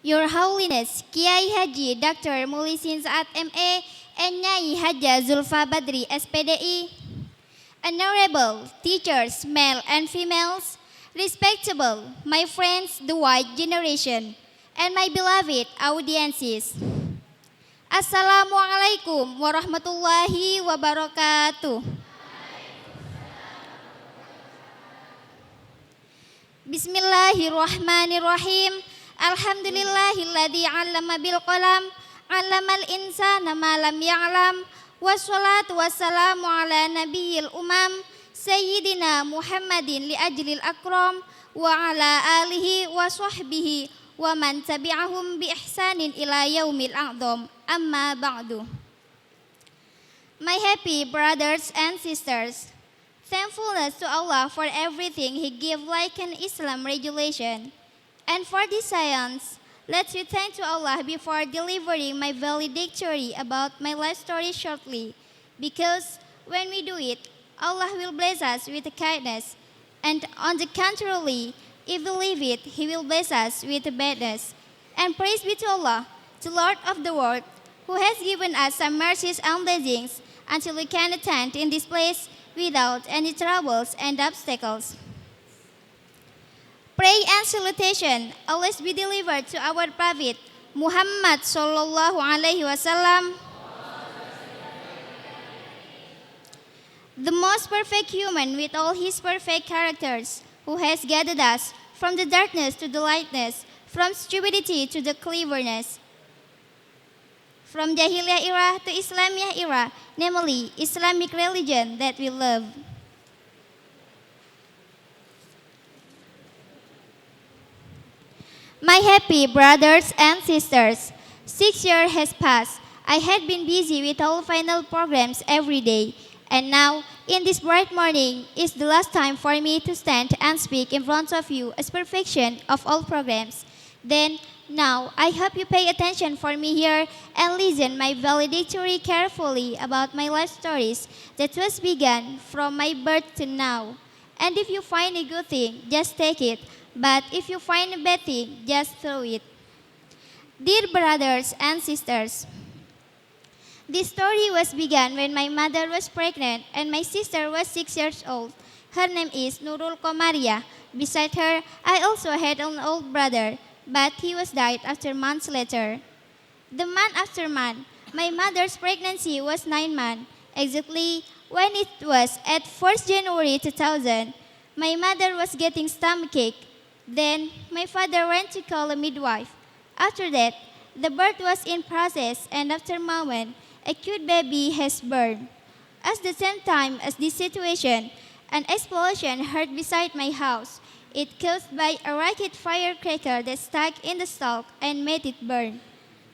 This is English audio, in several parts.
Your Holiness, Kiai Haji Dr. Mulisin Saat MA and Nyai Haja Zulfa Badri SPDI, honorable teachers, male and females, respectable, my friends, the white generation, and my beloved audiences. Assalamualaikum warahmatullahi wabarakatuh. Bismillahirrahmanirrahim. Alhamdulillahilladzi 'allama bil qalam, 'allamal insana ma lam ya'lam. Wassalatu wassalamu ala nabiyil umam, sayyidina Muhammadin li ajlil akram wa ala alihi wa sahbihi wa man tabi'ahum bi ihsanin ila yaumil a'dham. Amma ba'du. My happy brothers and sisters, thankfulness to Allah for everything He gave like an Islam regulation. And for this science, let's be thankful to Allah before delivering my valedictory about my life story shortly. Because when we do it, Allah will bless us with kindness. And on the contrary, if we leave it, He will bless us with badness. And praise be to Allah, the Lord of the world, who has given us some mercies and blessings until we can attend in this place without any troubles and obstacles. Prayer and salutation always be delivered to our Prophet Muhammad sallallahu alaihi wasallam, the most perfect human with all his perfect characters, who has gathered us from the darkness to the lightness, from stupidity to the cleverness, from Jahiliyah era to Islamiyah era, namely Islamic religion that we love. My happy brothers and sisters, 6 years has passed. I had been busy with all final programs every day, and now, in this bright morning, is the last time for me to stand and speak in front of you as perfection of all programs. Then, now, I hope you pay attention for me here and listen my valedictory carefully about my life stories that was begun from my birth to now. And if you find a good thing, just take it. But if you find a bad thing, just throw it. Dear brothers and sisters, this story was begun when my mother was pregnant and my sister was 6 years old. Her name is Nurul Komaria. Beside her, I also had an old brother, but he was died after months later. The month after month, my mother's pregnancy was 9 months. Exactly when it was at 1st January 2000, my mother was getting stomachache. Then, my father went to call a midwife. After that, the birth was in process, and after a moment, a cute baby has born. At the same time as this situation, an explosion heard beside my house. It caused by a rocket firecracker that stuck in the stalk and made it burn.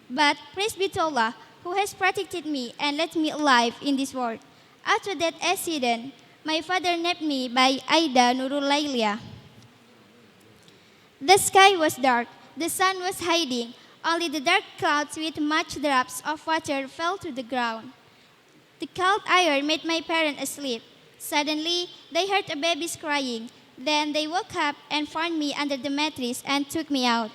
But praise be to Allah, who has protected me and left me alive in this world. After that accident, my father named me by Aida Nurul Lailia. The sky was dark, the sun was hiding, only the dark clouds with much drops of water fell to the ground. The cold air made my parents asleep. Suddenly, they heard a baby's crying. Then they woke up and found me under the mattress and took me out.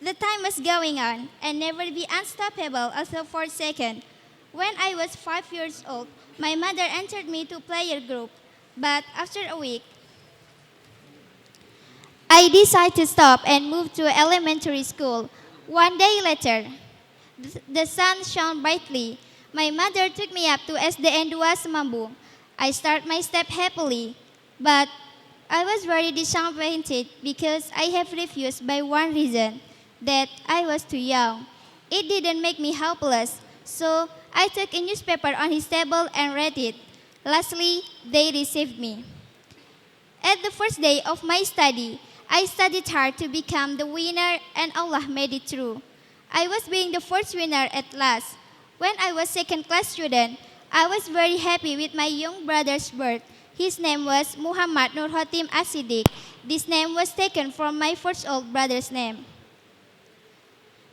The time was going on and never be unstoppable until for a second. When I was 5 years old, my mother entered me to player group. But after a week, I decided to stop and move to elementary school. One day later, the sun shone brightly. My mother took me up to SDN 2 Semambung. I start my step happily, but I was very disappointed because I have refused by one reason, that I was too young. It didn't make me helpless, so I took a newspaper on his table and read it. Lastly, they received me. At the first day of my study, I studied hard to become the winner, and Allah made it true. I was being the first winner at last. When I was second class student, I was very happy with my young brother's birth. His name was Muhammad Nur Hotim Asidik. This name was taken from my first old brother's name.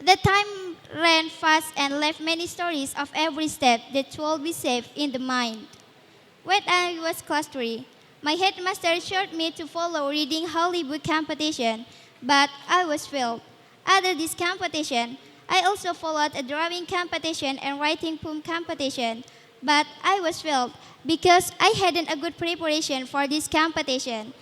The time ran fast and left many stories of every step that will be saved in the mind. When I was class 3, my headmaster showed me to follow reading holy book competition, but I was failed. After this competition, I also followed a drawing competition and writing poem competition, but I was failed because I hadn't a good preparation for this competition.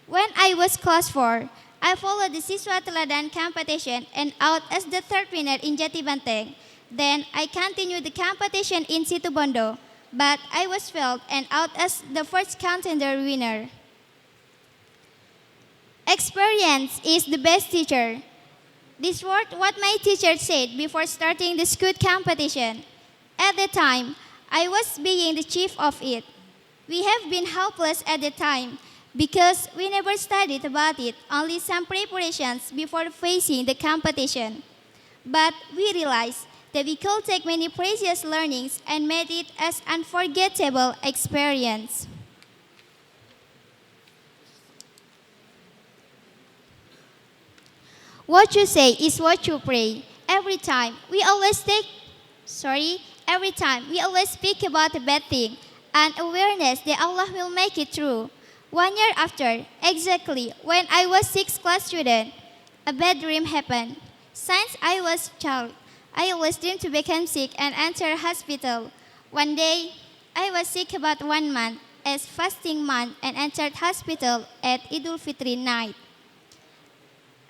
When I was class 4, I followed the Siswa Teladan competition and out as the third winner in Jati Banteng. Then I continued the competition in Situbondo, but I was failed and out as the first contender winner. Experience is the best teacher. This was what my teacher said before starting the Scoot competition. At the time, I was being the chief of it. We have been helpless at the time because we never studied about it, only some preparations before facing the competition. But we realized that we could take many precious learnings and made it as unforgettable experience. What you say is what you pray. Every time we always speak about a bad thing and awareness that Allah will make it true. 1 year after, exactly when I was 6th class student, a bad dream happened. Since I was a child, I always dreamed to become sick and enter hospital. One day, I was sick about 1 month as fasting month and entered hospital at Idul Fitri night.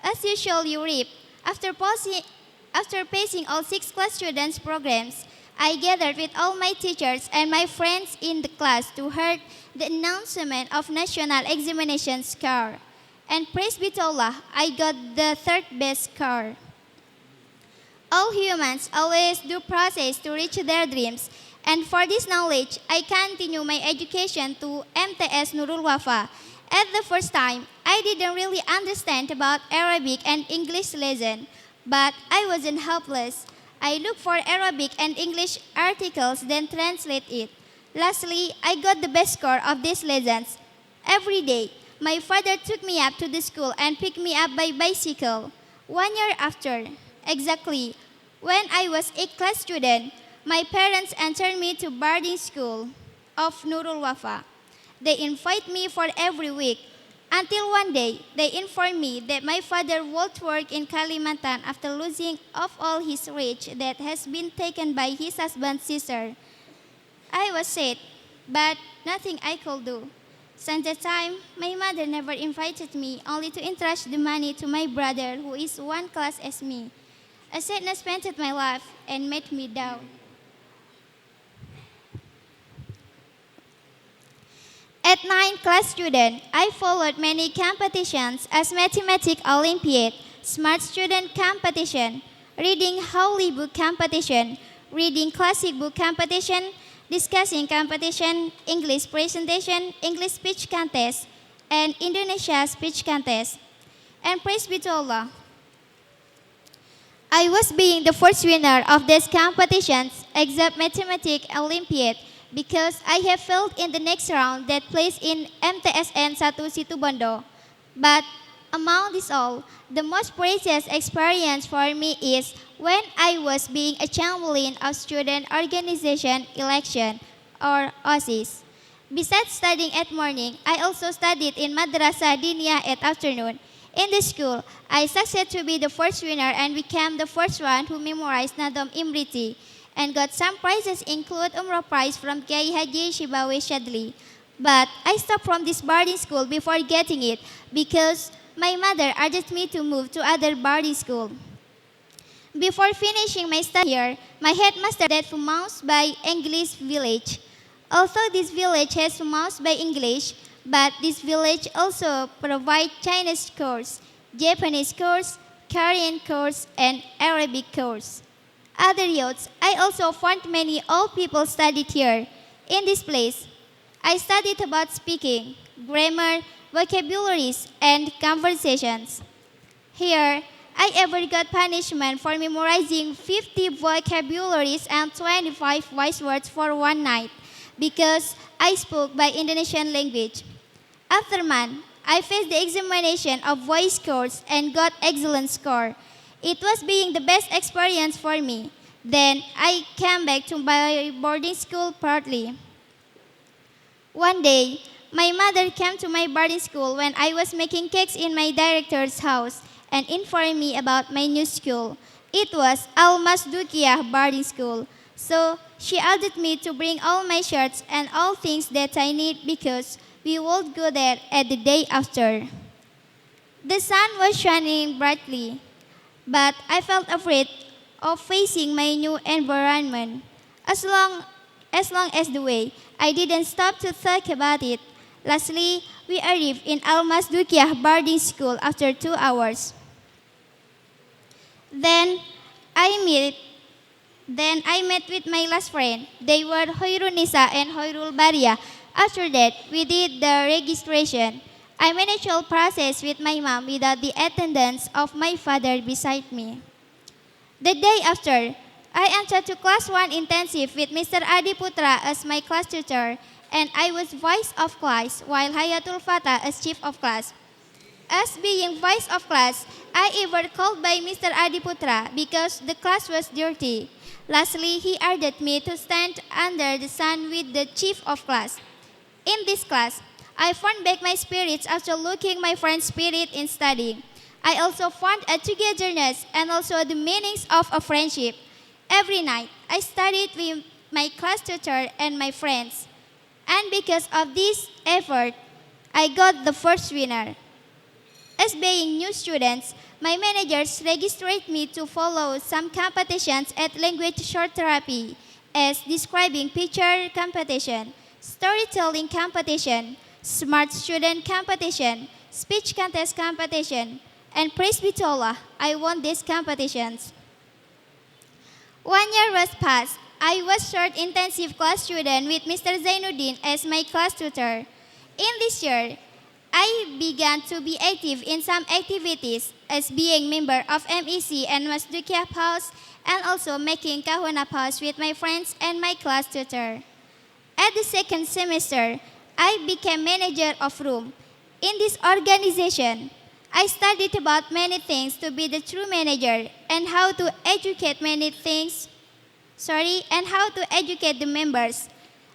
As usual, you reap. After pacing all 6th class students' programs, I gathered with all my teachers and my friends in the class to hear the announcement of national examination score. And praise be to Allah, I got the third best score. All humans always do process to reach their dreams, and for this knowledge, I continue my education to MTS Nurul Wafa. At the first time, I didn't really understand about Arabic and English lesson, but I wasn't helpless. I looked for Arabic and English articles, then translate it. Lastly, I got the best score of these lessons. Every day, my father took me up to the school and picked me up by bicycle. 1 year after, exactly when I was 8th class student, my parents entered me to boarding school of Nurul Wafa. They invite me for every week, until one day they informed me that my father would work in Kalimantan after losing of all his rich that has been taken by his husband's sister. I was sad, but nothing I could do. Since that time, my mother never invited me, only to entrust the money to my brother who is one class as me. A sadness painted my life and made me down. At 9th class student, I followed many competitions as Mathematics Olympiad, Smart Student Competition, Reading Holy Book Competition, Reading Classic Book Competition, Discussing Competition, English Presentation, English Speech Contest, and Indonesia Speech Contest. And praise be to Allah, I was being the first winner of these competitions except Mathematics Olympiad, because I have failed in the next round that placed in MTSN Satu Situbondo. But among this all, the most precious experience for me is when I was being a champion of Student Organization Election, or OSIS. Besides studying at morning, I also studied in Madrasah Diniyah at afternoon. In the school, I succeeded to be the first winner and became the first one who memorized Nadom Imriti, and got some prizes include Umrah prize from Kiai Haji Shibawi Shadli. But I stopped from this boarding school before getting it because my mother urged me to move to other boarding school. Before finishing my study here, my headmaster that Fumaus by English village. Although this village has Fumaus by English, but this village also provides Chinese course, Japanese course, Korean course, and Arabic course. Other youths, I also found many old people studied here. In this place, I studied about speaking, grammar, vocabularies, and conversations. Here, I ever got punishment for memorizing 50 vocabularies and 25 voice words for one night because I spoke by Indonesian language. After month, I faced the examination of voice course and got excellent score. It was being the best experience for me. Then I came back to my boarding school partly. One day, my mother came to my boarding school when I was making cakes in my director's house, and informed me about my new school. It was AL-MASHDUQIAH boarding school. So she asked me to bring all my shirts and all things that I need because we would go there at the day after. The sun was shining brightly, but I felt afraid of facing my new environment. As long as the way, I didn't stop to think about it. Lastly, we arrived in AL-MASHDUQIAH boarding school after 2 hours. Then I met with my last friend. They were Hoirunisa and Hoirul Baria. After that, we did the registration. I managed all process with my mom without the attendance of my father beside me. The day after, I entered to Class 1 intensive with Mr. Adi Putra as my class tutor, and I was vice of class while Hayatul Fatah as chief of class. As being vice of class, I ever called by Mr. Adi Putra because the class was dirty. Lastly, he ordered me to stand under the sun with the chief of class. In this class, I found back my spirits after looking my friend's spirit in studying. I also found a togetherness and also the meanings of a friendship. Every night, I studied with my class tutor and my friends. And because of this effort, I got the first winner. As being new students, my managers registered me to follow some competitions at language short therapy, as describing picture competition, storytelling competition, smart student competition, speech contest competition, and praise Bitola. I won these competitions. 1 year was passed. I was short intensive class student with Mr. Zainuddin as my class tutor. In this year, I began to be active in some activities as being member of MEC and Masduqiyah House and also making Kahuna House with my friends and my class tutor. At the second semester, I became manager of room. In this organization, I studied about many things to be the true manager and how to educate the members.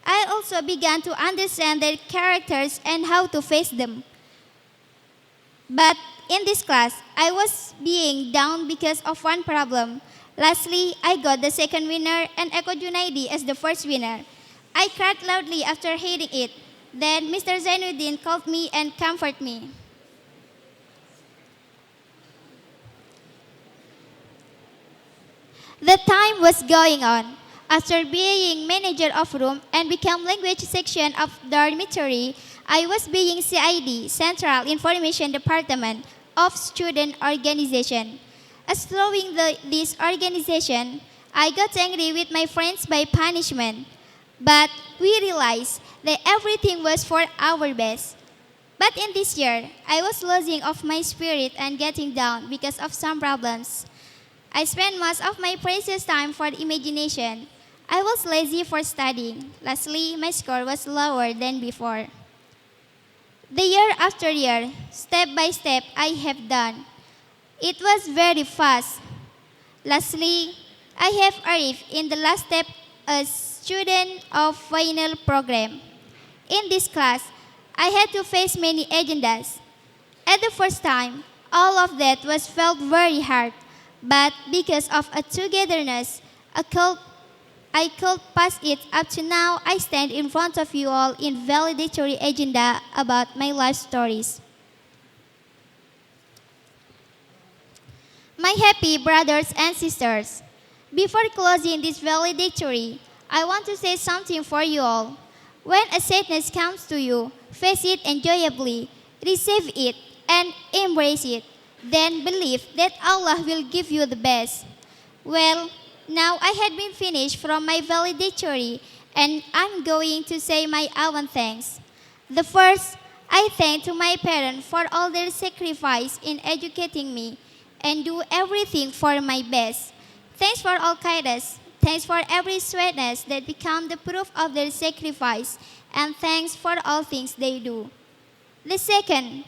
I also began to understand their characters and how to face them. But in this class, I was being down because of one problem. Lastly, I got the second winner and Eko Junaidi as the first winner. I cried loudly after hearing it. Then Mr. Zainuddin called me and comforted me. The time was going on. After being manager of room and become language section of dormitory, I was being CID, Central Information Department of Student Organization. As following this organization, I got angry with my friends by punishment. But we realized that everything was for our best. But in this year, I was losing of my spirit and getting down because of some problems. I spent most of my precious time for imagination. I was lazy for studying. Lastly, my score was lower than before. The year after year, step by step, I have done. It was very fast. Lastly, I have arrived in the last step as student of final program. In this class, I had to face many agendas. At the first time, all of that was felt very hard. But because of a togetherness, I could pass it. Up to now, I stand in front of you all in valedictory agenda about my life stories. My happy brothers and sisters, before closing this valedictory, I want to say something for you all. When a sadness comes to you, face it enjoyably, receive it, and embrace it. Then believe that Allah will give you the best. Well, now I had been finished from my valedictory, and I'm going to say my own thanks. The first, I thank to my parents for all their sacrifice in educating me and do everything for my best. Thanks for all kindness. Thanks for every sweetness that become the proof of their sacrifice, and thanks for all things they do. The second,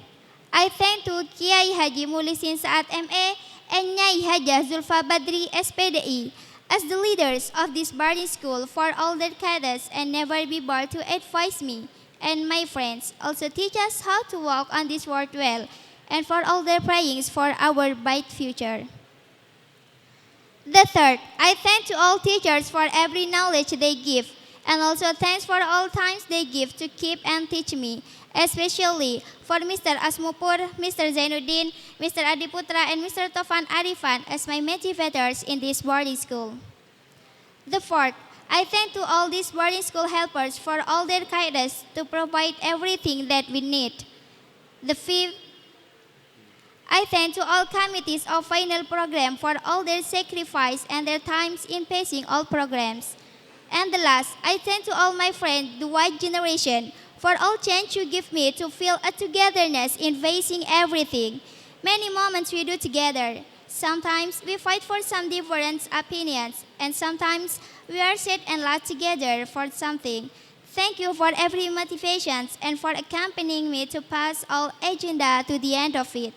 I thank to Kiai Haji Mulisin Saat MA and Nyai Hajah Zulfa Badri SPDI as the leaders of this boarding school for all their kindness and never be bored to advise me and my friends. Also teach us how to walk on this world well and for all their prayings for our bright future. The third, I thank to all teachers for every knowledge they give, and also thanks for all times they give to keep and teach me, especially for Mr. Asmupur, Mr. Zainuddin, Mr. Adiputra, and Mr. Tofan Arifan as my motivators in this boarding school. The fourth, I thank to all these boarding school helpers for all their kindness to provide everything that we need. The fifth, I thank to all committees of final program for all their sacrifice and their times in pacing all programs. And the last, I thank to all my friends, the white generation, for all chance you give me to feel a togetherness in facing everything. Many moments we do together. Sometimes we fight for some different opinions, and sometimes we are sad and laugh together for something. Thank you for every motivation and for accompanying me to pass all agenda to the end of it.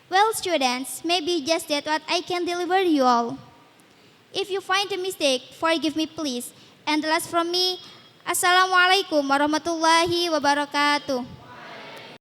Well, students, maybe just that what I can deliver you all. If you find a mistake, forgive me please. And the last from me, Assalamualaikum warahmatullahi wabarakatuh.